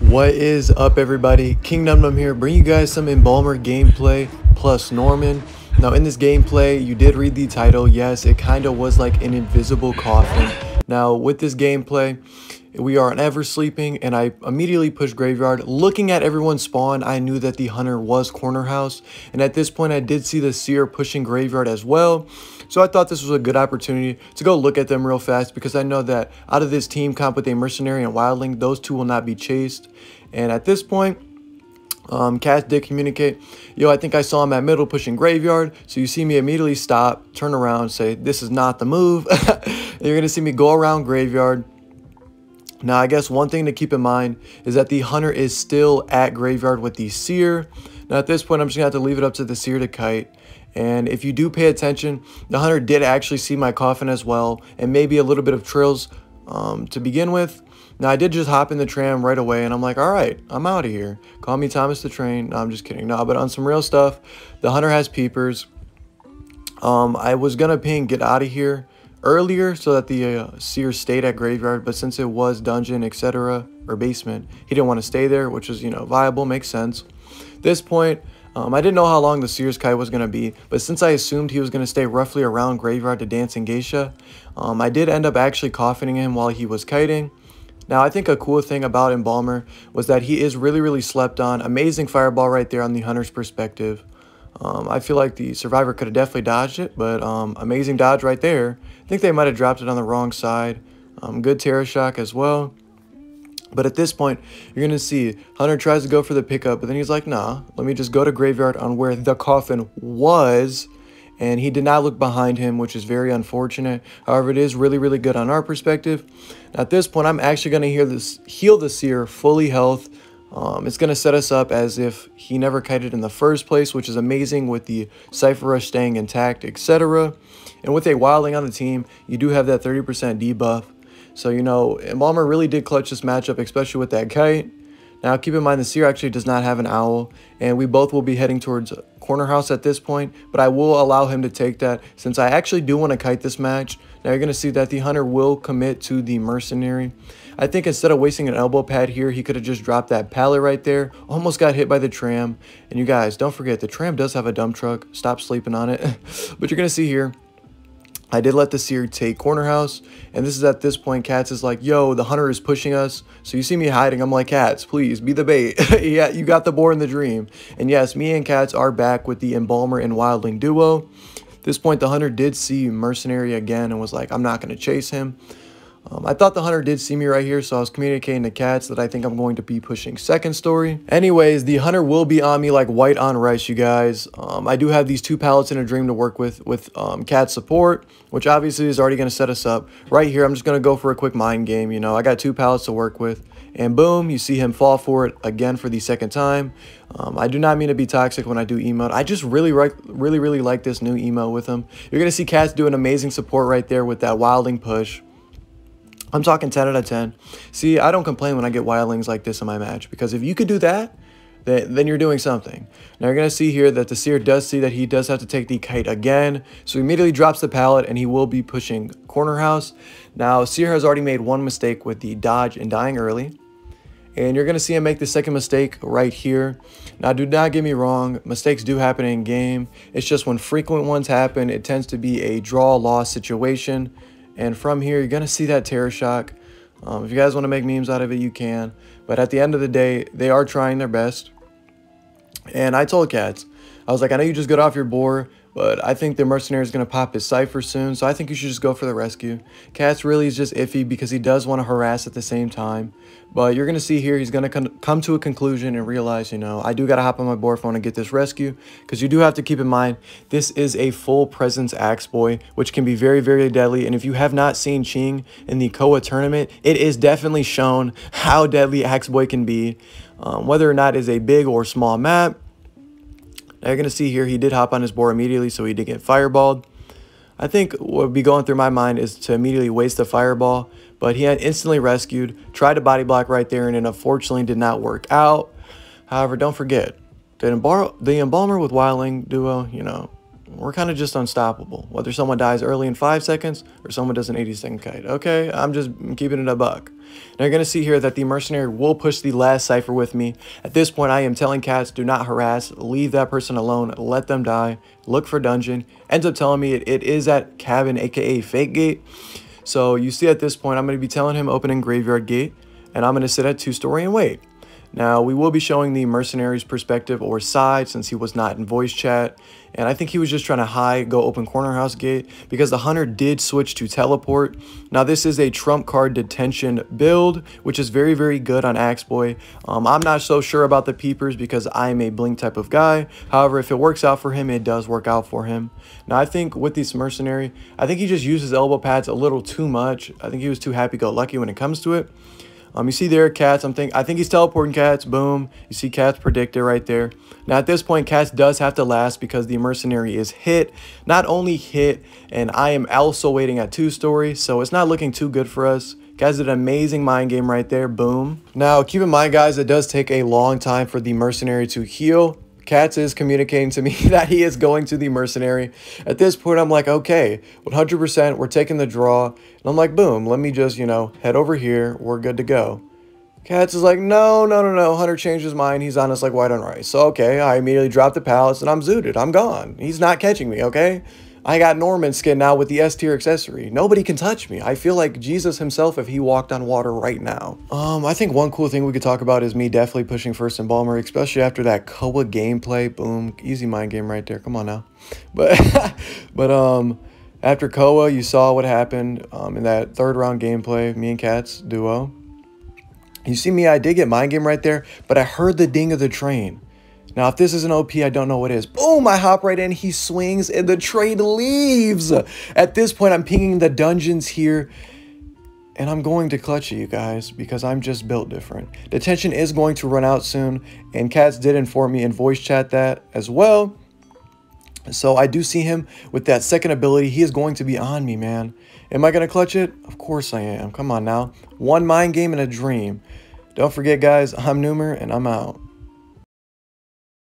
What is up, everybody? King NORMANNN here, bringing you guys some Embalmer gameplay plus Norman. Now, in this gameplay, you did read the title. Yes, it kind of was like an invisible coffin. Now, with this gameplay, we are never sleeping, and I immediately pushed graveyard. Looking at everyone spawn, I knew that the hunter was corner house, and at this point, I did see the seer pushing graveyard as well. So I thought this was a good opportunity to go look at them real fast, because I know that out of this team comp with a mercenary and wildling, those two will not be chased. And at this point, Cat did communicate, yo, I think I saw him at middle pushing graveyard. So you see me immediately stop, turn around, say, this is not the move. And you're going to see me go around graveyard. Now, I guess one thing to keep in mind is that the hunter is still at graveyard with the seer. Now, at this point, I'm just going to have to leave it up to the seer to kite. And if you do pay attention, the hunter did actually see my coffin as well, and maybe a little bit of trills to begin with. Now, I did just hop in the tram right away, and I'm like, all right, I'm out of here. Call me Thomas the Train. No, I'm just kidding. No, but on some real stuff, the hunter has peepers. I was going to ping get out of here earlier so that the seer stayed at graveyard, but since it was dungeon, etc., or basement, he didn't want to stay there, which is, viable, makes sense. At this point, I didn't know how long the seer's kite was going to be, but since I assumed he was going to stay roughly around graveyard to Dancing Geisha, I did end up actually coffining him while he was kiting. Now, I think a cool thing about Embalmer was that he is really slept on. Amazing fireball right there on the hunter's perspective. I feel like the survivor could have definitely dodged it, but amazing dodge right there. I think they might have dropped it on the wrong side. Good Terror Shock as well. But at this point, you're going to see hunter tries to go for the pickup, but then he's like, nah, let me just go to graveyard on where the coffin was. And he did not look behind him, which is very unfortunate. However, it is really good on our perspective. At this point, I'm actually going to heal the seer fully health. It's going to set us up as if he never kited in the first place, which is amazing with the Cypher Rush staying intact, etc. And with a wildling on the team, you do have that 30% debuff. So, Embalmer really did clutch this matchup, especially with that kite. Now, keep in mind, the seer actually does not have an owl, and we both will be heading towards corner house at this point, but I will allow him to take that since I actually do want to kite this match. Now, you're going to see that the hunter will commit to the mercenary. I think instead of wasting an elbow pad here, he could have just dropped that pallet right there. Almost got hit by the tram. And you guys, don't forget, the tram does have a dump truck. Stop sleeping on it. But you're going to see here, I did let the seer take corner house, and this is at this point, Cats is like, yo, the hunter is pushing us. So you see me hiding. I'm like, Cats, please be the bait. Yeah, you got the boar in the dream. And yes, me and Cats are back with the Embalmer and Wildling duo. At this point, the hunter did see mercenary again and was like, I'm not going to chase him. I thought the hunter did see me right here, so I was communicating to Cats that I think I'm going to be pushing second story. Anyways, the hunter will be on me like white on rice, you guys. I do have these two pallets in a dream to work with Cat's support, which obviously is already going to set us up. Right here, I'm just going to go for a quick mind game. I got two pallets to work with. And boom, you see him fall for it again for the second time. I do not mean to be toxic when I do emote. I just really like this new emote with him. You're going to see Cats do an amazing support right there with that wildling push. I'm talking 10 out of 10. See, I don't complain when I get wildlings like this in my match, because if you could do that, then you're doing something. Now, you're going to see here that the seer does see that he does have to take the kite again. So he immediately drops the pallet, and he will be pushing corner house. Now, seer has already made one mistake with the dodge and dying early. And you're going to see him make the second mistake right here. Now, do not get me wrong. Mistakes do happen in game. It's just when frequent ones happen, it tends to be a draw-loss situation. And from here, you're going to see that Terror Shock. If you guys want to make memes out of it, you can. But at the end of the day, they are trying their best. And I told Cats, I was like, I know you just got off your boar, but I think the mercenary is going to pop his Cypher soon, so I think you should just go for the rescue. Cats really is just iffy because he does want to harass at the same time. But you're going to see here, he's going to come to a conclusion and realize, I do got to hop on my board if I want to get this rescue. Because you do have to keep in mind, this is a full presence Axe Boy, which can be very deadly. And if you have not seen Ching in the Koa tournament, it is definitely shown how deadly Axe Boy can be. Whether or not it's a big or small map. Now, you're going to see here, he did hop on his board immediately, so he did get fireballed. I think what would be going through my mind is to immediately waste the fireball, but he had instantly rescued, tried to body block right there, and it unfortunately did not work out. However, don't forget, the Embalmer with Wildling duo, we're kind of just unstoppable. Whether someone dies early in 5 seconds or someone does an 80-second kite. Okay, I'm just keeping it a buck. Now you're going to see here that the mercenary will push the last cipher with me. At this point, I am telling cats, do not harass, leave that person alone, let them die, look for dungeon. Ends up telling me it is at cabin, aka fake gate. So you see at this point, I'm going to be telling him opening graveyard gate, and I'm going to sit at 2-story and wait. Now, we will be showing the mercenary's perspective or side since he was not in voice chat. And I think he was just trying to hide, go open corner house gate because the hunter did switch to teleport. Now, this is a trump card detention build, which is very, very good on Axeboy. I'm not so sure about the peepers because I'm a blink type of guy. However, if it works out for him, it does work out for him. Now, I think with this mercenary, I think he just uses elbow pads a little too much. I think he was too happy-go-lucky when it comes to it. You see there, cats, I think he's teleporting cats, boom. You see cats predicted right there. Now at this point, cats does have to last because the mercenary is hit. Not only hit, and I am also waiting at 2-story, so it's not looking too good for us. Guys did an amazing mind game right there, boom. Now keep in mind, guys, it does take a long time for the mercenary to heal. Cats is communicating to me that he is going to the mercenary. At this point, I'm like, okay, 100%, we're taking the draw. And I'm like, boom, let me just, head over here. We're good to go. Cats is like, no. Hunter changed his mind. He's on us like white on rice. So, okay, I immediately dropped the pallets and I'm zooted. I'm gone. He's not catching me, okay? I got Norman skin now with the S tier accessory. Nobody can touch me. I feel like Jesus himself if he walked on water right now. I think one cool thing we could talk about is me definitely pushing first Embalmer, especially after that Koa gameplay. Boom, easy mind game right there. Come on now. But after Koa, you saw what happened in that 3rd round gameplay, me and Cats duo. You see me, I did get mind game right there, but I heard the ding of the train. Now, if this is an OP, I don't know what is. Boom, I hop right in, he swings, and the train leaves. At this point, I'm pinging the dungeons here, and I'm going to clutch it, you guys, because I'm just built different. Detention is going to run out soon, and Cats did inform me in voice chat that as well. So I do see him with that second ability. He is going to be on me, man. Am I going to clutch it? Of course I am. Come on now. One mind game and a dream. Don't forget, guys, I'm Noomer, and I'm out.